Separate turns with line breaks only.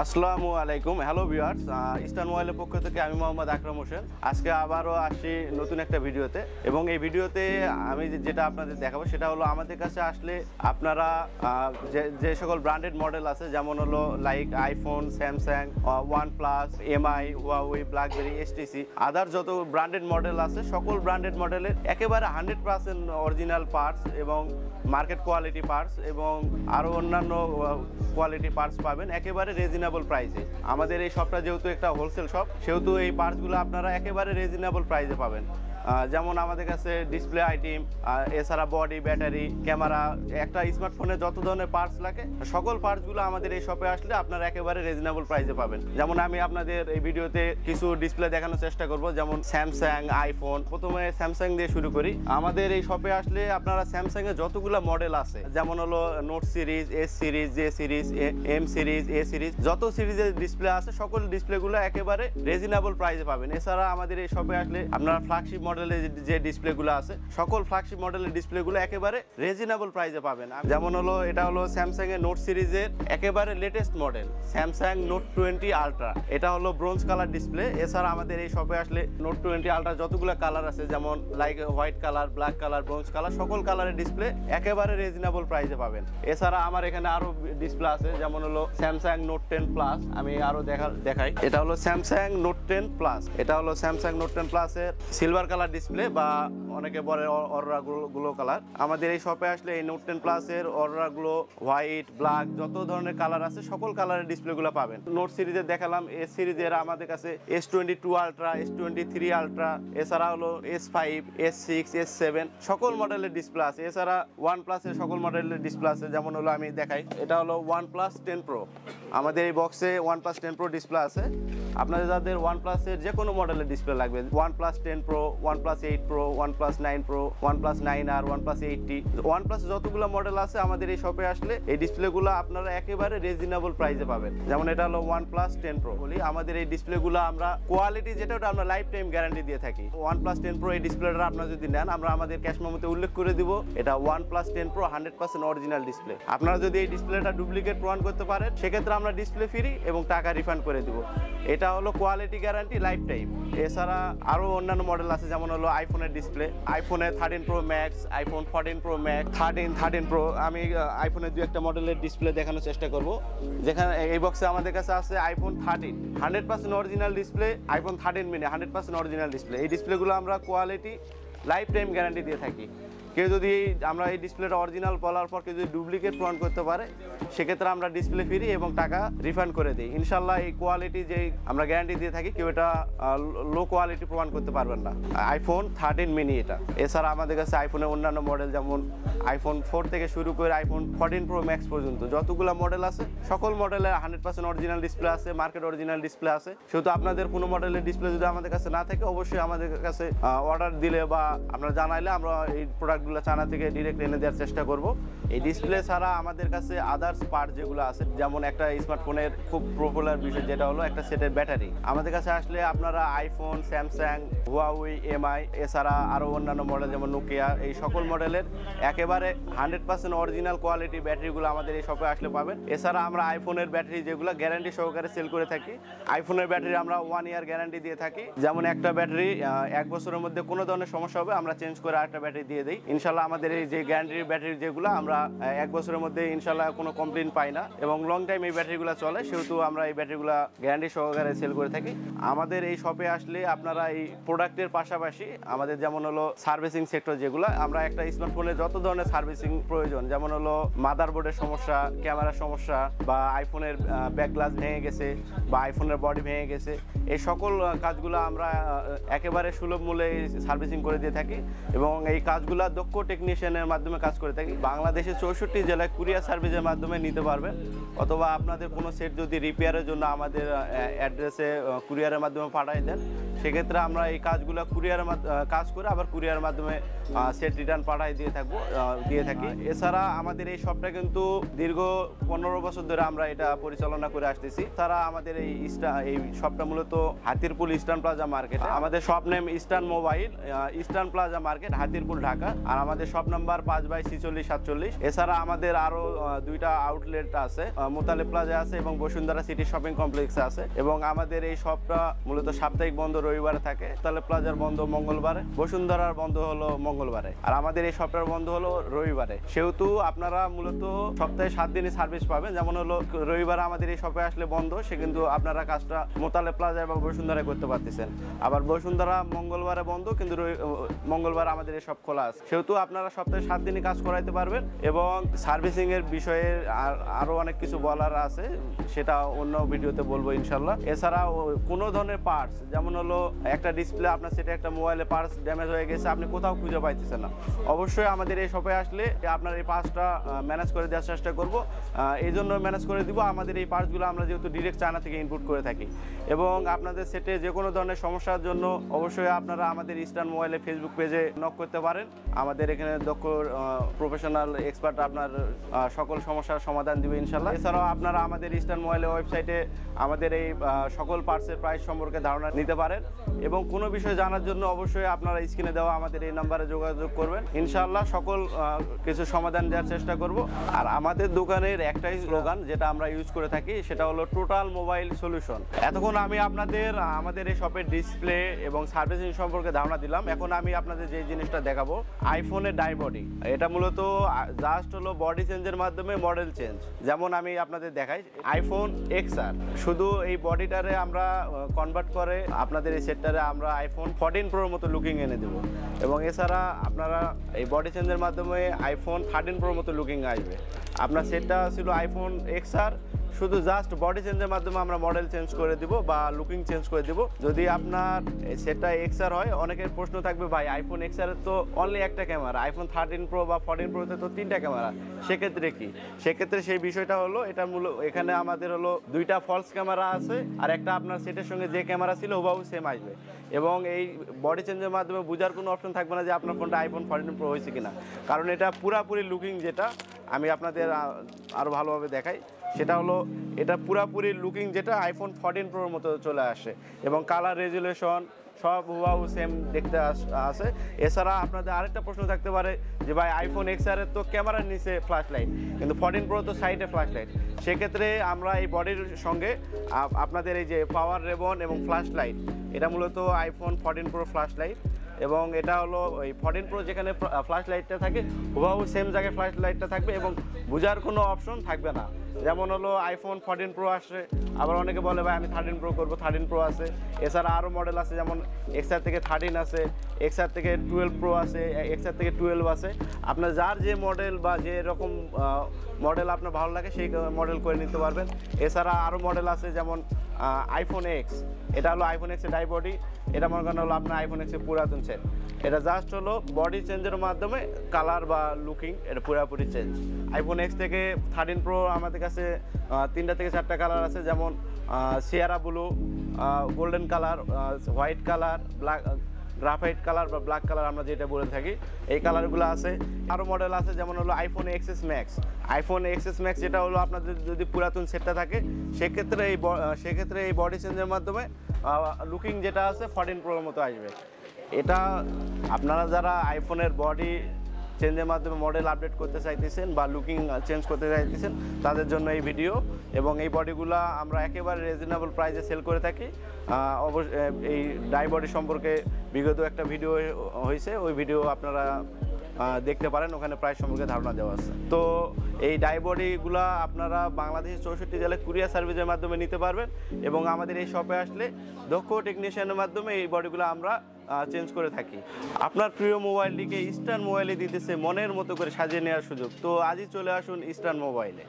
আসসালামু আলাইকুম। Hello viewers, eastern মোবাইলের পক্ষ থেকে আমি মোহাম্মদ আকরাম হোসেন। আজকে আবারও আসছি নতুন একটা ভিডিওতে, এবং এই ভিডিওতে আমি যেটা আপনাদের দেখাবো সেটা হলো আমাদের কাছে আসলে আপনারা যে সকল ব্র্যান্ডেড মডেল আছে, যেমন হলো like iPhone, Samsung, OnePlus, Mi, Huawei, BlackBerry, STC, other যত ব্র্যান্ডেড মডেল আছে সকল ব্র্যান্ডেড মডেলের একেবারে 100% অরিজিনাল পার্টস এবং মার্কেট কোয়ালিটি পার্টস এবং আরও অন্যান্য কোয়ালিটি পার্টস পাবেন একেবারে রিজনেবল প্রাইসে। আমাদের এই শপটা যেহেতু একটা হোলসেল শপ, সেহেতু এই পার্টসগুলো আপনারা একেবারে রিজনেবল প্রাইসে পাবেন। যেমন আমাদের কাছে ডিসপ্লে আইটেম, এছাড়া বডি, ব্যাটারি, ক্যামেরা, একটা স্মার্টফোনে যত ধরনের পার্টস লাগে সকল পার্টসগুলো আমাদের এই শপে আসলে আপনারা একেবারে রিজনেবল প্রাইসে পাবেন। যেমন আমি আপনাদের এই ভিডিওতে কিছু ডিসপ্লে দেখানোর চেষ্টা করব, যেমন স্যামসাং, আইফোন। প্রথমে স্যামসাং দিয়ে শুরু করি। আমাদের এই শপে আসলে আপনারা স্যামসাং এর যতগুলো মডেল আছে, যেমন হলো note series, S series, J series, M series, A series, যত সিরিজের ডিসপ্লে আছে সকল ডিসপ্লেগুলো একেবারে রিজনেবল প্রাইসে পাবেন। এছাড়া আমাদের এই শপে আসলে আপনারা ফ্ল্যাগশিপ মডেলের যে ডিসপ্লেগুলো আছে সকল ফ্ল্যাগশিপ মডেলের ডিসপ্লেগুলো একেবারে রিজনেবল প্রাইসে পাবেন। যেমন হলো এটা হলো স্যামসাং এর নোট সিরিজের একেবারে latest model Samsung note 20 ultra. এটা হলো ব্রোঞ্জ কালার ডিসপ্লে। এছাড়া আমাদের এই শপে আসলে নোট 20 আলট্রা যতগুলো কালার আছে, যেমন like white colour, black colour, bronze colour, সকল কালারের ডিসপ্লে একেবারে রিজনেবল প্রাইসে পাবেন। এছাড়া আমার এখানে আরো ডিসপ্লে আছে, যেমন হলো স্যামসাং নোট 10 প্লাস। আমি আরো দেখাই। এটা হলো স্যামসাং নোট 10 প্লাস। এটা হলো স্যামসাং নোট 10 প্লাস এর সিলভার কালার ডিসপ্লে, বা অনেকে বলে অররা গ্লো কালার। আমাদের এই শপে আসলে এই নোট 10 প্লাস এর অররা গ্লো, হোয়াইট, ব্ল্যাক, যত ধরনের কালার আছে সকল কালারের ডিসপ্লেগুলো পাবেন। নোট সিরিজের দেখালাম। এস সিরিজের আমাদের কাছে S22 আলট্রা, S23 আলট্রা, এছাড়া হলো S5, S6, S7 সকল মডেলের ডিসপ্লে আছে। এছাড়া ওয়ানপ্লাস এর সকল মডেলের ডিসপ্লে আছে। যেমন হলো আমি দেখাই, এটা হলো ওয়ানপ্লাস 10 প্রো। আমাদের এই বক্সে ওয়ানপ্লাস 10 প্রো ডিসপ্লে আছে। আপনাদের যাদের ওয়ানপ্লাস এর যে কোনো মডেলের ডিসপ্লে লাগবে, OnePlus 10 pro, OnePlus 8 pro, OnePlus 9 pro, OnePlus 9R, OnePlus 80, OnePlus যতগুলো মডেল আছে আমাদের এই শপে আসলে এই ডিসপ্লেগুলো আপনারা একেবারে রিজনেবল প্রাইসে পাবেন। যেমন এটা হলো ওয়ানপ্লাস 10 প্রো বলি। আমাদের এই ডিসপ্লেগুলো আমরা কোয়ালিটি যেটা ওটা আমরা লাইফ টাইম গ্যারান্টি দিয়ে থাকি। ওয়ানপ্লাস 10 প্রো এই ডিসপ্লেটা আপনারা যদি নেন, আমরা আমাদের ক্যাশ মেমোতে উল্লেখ করে দিব এটা ওয়ানপ্লাস 10 প্রো 100% অরিজিনাল ডিসপ্লে। আপনারা যদি এই ডিসপ্লেটা ডুপ্লিকেট প্রমাণ করতে পারেন, সেক্ষেত্রে আমরা ডিসপ্লে ফ্রি এবং টাকা রিফান্ড করে দিব। এটা হলো কোয়ালিটি গ্যারান্টি লাইফ টাইম। এছাড়া আরো অন্যান্য মডেল আছে, যেমন হলো আইফোনের ডিসপ্লে, আইফোনের 13 pro max, iPhone 14 pro max, 13 pro. আমি আইফোনের দু একটা মডেলের ডিসপ্লে দেখানোর চেষ্টা করব। যেখানে এই বক্সে আমাদের কাছে আছে iPhone 13 100% original display, iPhone 13 mini 100% original display. এই ডিসপ্লেগুলো আমরা কোয়ালিটি লাইফ টাইম গ্যারান্টি দিয়ে থাকি। কেউ যদি আমরা এই ডিসপ্লেটা অরিজিনাল বলার পর কেউ যদি ডুপ্লিকেট প্রমাণ করতে পারে, সেক্ষেত্রে আমরা ডিসপ্লে ফ্রি এবং টাকা রিফান্ড করে দিই। ইনশাল্লাহ এই কোয়ালিটি যে আমরা গ্যারান্টি দিয়ে থাকি, কেউ এটা লো কোয়ালিটি প্রমাণ করতে পারবেন না। আইফোন 13 মিনি এটা। এছাড়া আমাদের কাছে আইফোনের অন্যান্য মডেল, যেমন আইফোন 4 থেকে শুরু করে আইফোন 14 প্রো ম্যাক্স পর্যন্ত যতগুলো মডেল আছে সকল মডেলে 100% অরিজিনাল ডিসপ্লে আছে, মার্কেট অরিজিনাল ডিসপ্লে আছে। সেহেতু আপনাদের কোনো মডেলের ডিসপ্লে যদি আমাদের কাছে না থাকে, অবশ্যই আমাদের কাছে অর্ডার দিলে বা আপনারা জানাইলে আমরা এই প্রোডাক্টগুলো চায়না থেকে ডিরেক্ট এনে দেওয়ার চেষ্টা করব। এই ডিসপ্লে ছাড়া আমাদের কাছে আদার্স পার্ট যেগুলো আছে, যেমন একটা স্মার্টফোনের খুব পপুলার বিষয় যেটা হলো একটা সেটের ব্যাটারি। আমাদের কাছে আসলে আপনারা আইফোন, স্যামসাং, হুয়াওয়ে, এমআই, এছাড়া আরও অন্যান্য মডেল যেমন নোকিয়া, এই সকল মডেলের একেবারে 100% অরিজিনাল কোয়ালিটি ব্যাটারিগুলো আমাদের এই শপে আসলে পাবেন। এছাড়া আমরা আইফোনের ব্যাটারি যেগুলো গ্যারান্টি সহকারে সেল করে থাকি। আইফোনের ব্যাটারি আমরা 1 ইয়ার গ্যারান্টি দিয়ে থাকি। যেমন একটা ব্যাটারি 1 বছরের মধ্যে কোনো ধরনের সমস্যা হবে আমরা চেঞ্জ করে আরেকটা ব্যাটারি দিয়ে দিই। ইনশাল্লাহ আমাদের এই যে গ্যারান্টির ব্যাটারি যেগুলো আমরা 1 বছরের মধ্যে ইনশাল্লাহ কোনো কমপ্লেন পাই না, এবং লং টাইম এই ব্যাটারিগুলো চলে। সেহেতু আমরা এই ব্যাটারিগুলো গ্যারান্টি সহকারে সেল করে থাকি। আমাদের এই শপে আসলে আপনারা এই প্রোডাক্টের পাশাপাশি আমাদের যেমন হলো সার্ভিসিং সেক্টর, যেগুলো আমরা একটা স্মার্টফোনের যত ধরনের সার্ভিসিং প্রয়োজন, যেমন হলো মাদারবোর্ডের সমস্যা, ক্যামেরার সমস্যা, বা আইফোনের ব্যাক গ্লাস ভেঙে গেছে, বা আইফোনের বডি ভেঙে গেছে, এই সকল কাজগুলো আমরা একেবারে সুলভ মূল্যে সার্ভিসিং করে দিয়ে থাকি, এবং এই কাজগুলো দক্ষ টেকনিশিয়ানের মাধ্যমে কাজ করে থাকি। বাংলাদেশের 64 জেলায় কুরিয়ার সার্ভিসের মাধ্যমে নিতে পারবেন, অথবা আপনাদের কোনো সেট যদি রিপেয়ারের জন্য আমাদের অ্যাড্রেসে কুরিয়ারের মাধ্যমে পাঠিয়ে দেন, সেক্ষেত্রে আমরা এই কাজগুলো কুরিয়ারের কাজ করে আবার কুরিয়ারের মাধ্যমে সেট রিটার্ন পাঠাই দিয়ে থাকি। এছাড়া আমাদের এই শপটা কিন্তু দীর্ঘ 15 বছর ধরে আমরা এটা পরিচালনা করে আসতেছি। তারা আমাদের এই শপটা মূলত হাতিরপুল ইস্টার্ন প্লাজা মার্কেট। আমাদের shop name Eastern Mobile, Eastern Plaza market, Hatirpul, Dhaka. আর আমাদের শপ নাম্বার 5/4647। এছাড়া আমাদের আরো 2টা আউটলেট আছে, মোতালেব প্লাজা আছে এবং বসুন্ধরা সিটি শপিং কমপ্লেক্সে আছে। এবং আমাদের এই শপটা মূলত সাপ্তাহিক বন্ধ রবিবারে থাকে। মোতালেব প্লাজার বন্ধ মঙ্গলবারে, বসুন্ধরার বন্ধ হলো মঙ্গলবারে, আর আমাদের এই শপটার বন্ধ হলো রবিবারে। সেহেতু আপনারা মূলত সপ্তাহে 7 দিনই সার্ভিস পাবেন। যেমন হলো রবিবারে আমাদের এই শপে আসলে বন্ধ, সে কিন্তু আপনারা কাজটা মোতালেব প্লাজা এবং বসুন্ধরায় করতে পারতেছেন। আবার বসুন্ধরা মঙ্গলবারে বন্ধ, কিন্তু মঙ্গলবার আমাদের এই শপ খোলা আছে। সেহেতু আপনারা সপ্তাহে 7 দিনই কাজ করাইতে পারবেন। এবং সার্ভিসিং এর বিষয়ে আরো অনেক কিছু বলার আছে, সেটা অন্য ভিডিওতে বলবো ইনশাল্লাহ। এছাড়াও কোনো ধরনের পার্টস, যেমন হলো একটা ডিসপ্লে আপনার সেটা একটা মোবাইলে পার্টস ড্যামেজ হয়ে গেছে, আপনি কোথাও খুঁজে পাইতেছেন না, অবশ্যই আমাদের এই শপে আসলে আপনার এই পার্টসটা ম্যানেজ করে দেওয়ার চেষ্টা করব। এই জন্য ম্যানেজ করে দিব, আমাদের এই পার্টসগুলো আমরা যেহেতু ডিরেক্ট চায়না থেকে ইনপুট করে থাকি। এবং আপনাদের সেটে যে কোনো ধরনের সমস্যার জন্য অবশ্যই আপনারা আমাদের ইস্টার্ন মোবাইলে ফেসবুক পেজে নক করতে পারেন। আমাদের এখানে দক্ষ প্রফেশনাল এক্সপার্ট আপনার সকল সমস্যার সমাধান দিবে ইনশাল্লাহ। এছাড়াও আপনারা আমাদের ইস্টার্ন মোবাইলের ওয়েবসাইটে আমাদের এই সকল পার্টসের প্রাইস সম্পর্কে ধারণা নিতে পারেন। এবং কোনো বিষয় জানার জন্য অবশ্যই আপনারা স্ক্রিনে দেওয়া আমাদের এই নাম্বারে যোগাযোগ করবেন। ইনশাআল্লাহ সকল কিছু সমাধান দেওয়ার চেষ্টা করব। আর আমাদের দোকানের একটাই স্লোগান যেটা আমরা ইউজ করে থাকি, সেটা হলো টোটাল মোবাইল সলিউশন। এতক্ষণ আমি আপনাদের আমাদের এই শপের ডিসপ্লে এবং সার্ভিসিং সম্পর্কে ধারণা দিলাম। এখন আমি আপনাদের যে জিনিসটা দেখাবো, আইফোনের ডাই বডি। এটা মূলত জাস্ট হলো বডি চেঞ্জের মাধ্যমে মডেল চেঞ্জ। যেমন আমি আপনাদের দেখাই, আইফোন XR, শুধু এই বডিটারে আমরা কনভার্ট করে আপনাদের এই সেটটারে আমরা আইফোন 14 প্রোর মতো লুকিং এনে দেবো। এবং এছাড়া আপনারা এই বডি চেঞ্জের মাধ্যমে আইফোন 13 প্রোর মতো লুকিং আসবে। আপনার সেটটা ছিল আইফোন XR, শুধু জাস্ট বডি চেঞ্জের মাধ্যমে আমরা মডেল চেঞ্জ করে দিব বা লুকিং চেঞ্জ করে দিব। যদি আপনার সেটটা XR হয়, অনেকের প্রশ্ন থাকবে ভাই আইফোন XR এর তো অনলি একটা ক্যামেরা, আইফোন 13 প্রো বা 14 প্রোতে তো 3টা ক্যামেরা, সেক্ষেত্রে কি? সেক্ষেত্রে সেই বিষয়টা হলো, এটা এখানে আমাদের হলো 2টা ফলস ক্যামেরা আছে, আর একটা আপনার সেটের সঙ্গে যে ক্যামেরা ছিল হুবহু সেম আসবে। এবং এই বডি চেঞ্জের মাধ্যমে বোঝার কোনো অপশন থাকবে না যে আপনার ফোনটা আইফোন 14 প্রো হয়েছে কিনা, কারণ এটা পুরাপুরি লুকিং। যেটা আমি আপনাদের আরও ভালোভাবে দেখাই, সেটা হলো এটা পুরাপুরি লুকিং যেটা আইফোন 14 প্রোর মতো চলে আসে। এবং কালার রেজুলেশন সব হুবহু সেম দেখতে আসে। এছাড়া আপনাদের আরেকটা প্রশ্ন থাকতে পারে যে ভাই আইফোন XR এর তো ক্যামেরার নিচে ফ্ল্যাশ লাইট, কিন্তু 14 প্রো তো সাইডে ফ্ল্যাশ লাইট। সেক্ষেত্রে আমরা এই বডির সঙ্গে আপনাদের এই যে পাওয়ার রেবন এবং ফ্ল্যাশ লাইট, এটা মূলত আইফোন 14 প্রো ফ্ল্যাশ লাইট। এবং এটা হলো ওই 14 প্রো যেখানে ফ্ল্যাশ লাইটটা থাকে হুবহু সেম জায়গায় ফ্ল্যাশ লাইটটা থাকবে এবং বোঝার কোনো অপশন থাকবে না। যেমন হলো আইফোন 14 প্রো আসে, আবার অনেকে বলে ভাই আমি 13 প্রো করবো, 13 প্রো আছে। এছাড়া আরও মডেল আছে, যেমন XR থেকে 13 আছে, XR থেকে 12 প্রো আছে, XR থেকে 12 আছে। আপনার যার যে মডেল বা যে রকম মডেল আপনার ভালো লাগে সেই মডেল করে নিতে পারবেন। এছাড়া আরও মডেল আছে, যেমন আইফোন X, এটা হলো আইফোন X এর ডাই বডি। এটা মনে করেন হলো আপনার আইফোন X এর পুরাতন সেট। এটা জাস্ট হলো বডি চেঞ্জের মাধ্যমে কালার বা লুকিং এটা পুরোপুরি চেঞ্জ। আইফোন X থেকে 13 প্রো আমাদের কাছে 3টা থেকে 4টা কালার আছে, যেমন Sierra blue, golden colour, white colour, black, graphite colour বা ব্ল্যাক কালার আমরা যেটা বলে থাকি, এই কালারগুলো আছে। আরও মডেল আছে, যেমন হলো iPhone XS Max। IPhone XS Max যেটা হলো আপনাদের যদি পুরাতন সেটটা থাকে, সেক্ষেত্রে এই বডি চেঞ্জের মাধ্যমে লুকিং যেটা আছে 14 প্রোর মতো আসবে। এটা আপনারা যারা আইফোনের বডি চেঞ্জের মাধ্যমে মডেল আপডেট করতে চাইতেছেন বা লুকিং চেঞ্জ করতে চাইতেছেন, তাদের জন্য এই ভিডিও। এবং এই বডিগুলো আমরা একেবারে রিজনেবল প্রাইসে সেল করে থাকি। এই ডাই বডি সম্পর্কে বিগত একটা ভিডিও হয়েছে, ওই ভিডিও আপনারা দেখতে পারেন, ওখানে প্রাইস সম্পর্কে ধারণা দেওয়া আছে। তো এই ডাই বডিগুলো আপনারা বাংলাদেশের 64 জেলায় কুরিয়ার সার্ভিসের মাধ্যমে নিতে পারবেন। এবং আমাদের এই শপে আসলে দক্ষ টেকনিশিয়ানের মাধ্যমে এই বডিগুলো আমরা চেঞ্জ করে থাকি। আপনার প্রিয় মোবাইলটিকে ইস্টার্ন মোবাইলে দিতেছে মনের মতো করে সাজিয়ে নেওয়ার সুযোগ। তো আজই চলে আসুন ইস্টার্ন মোবাইলে।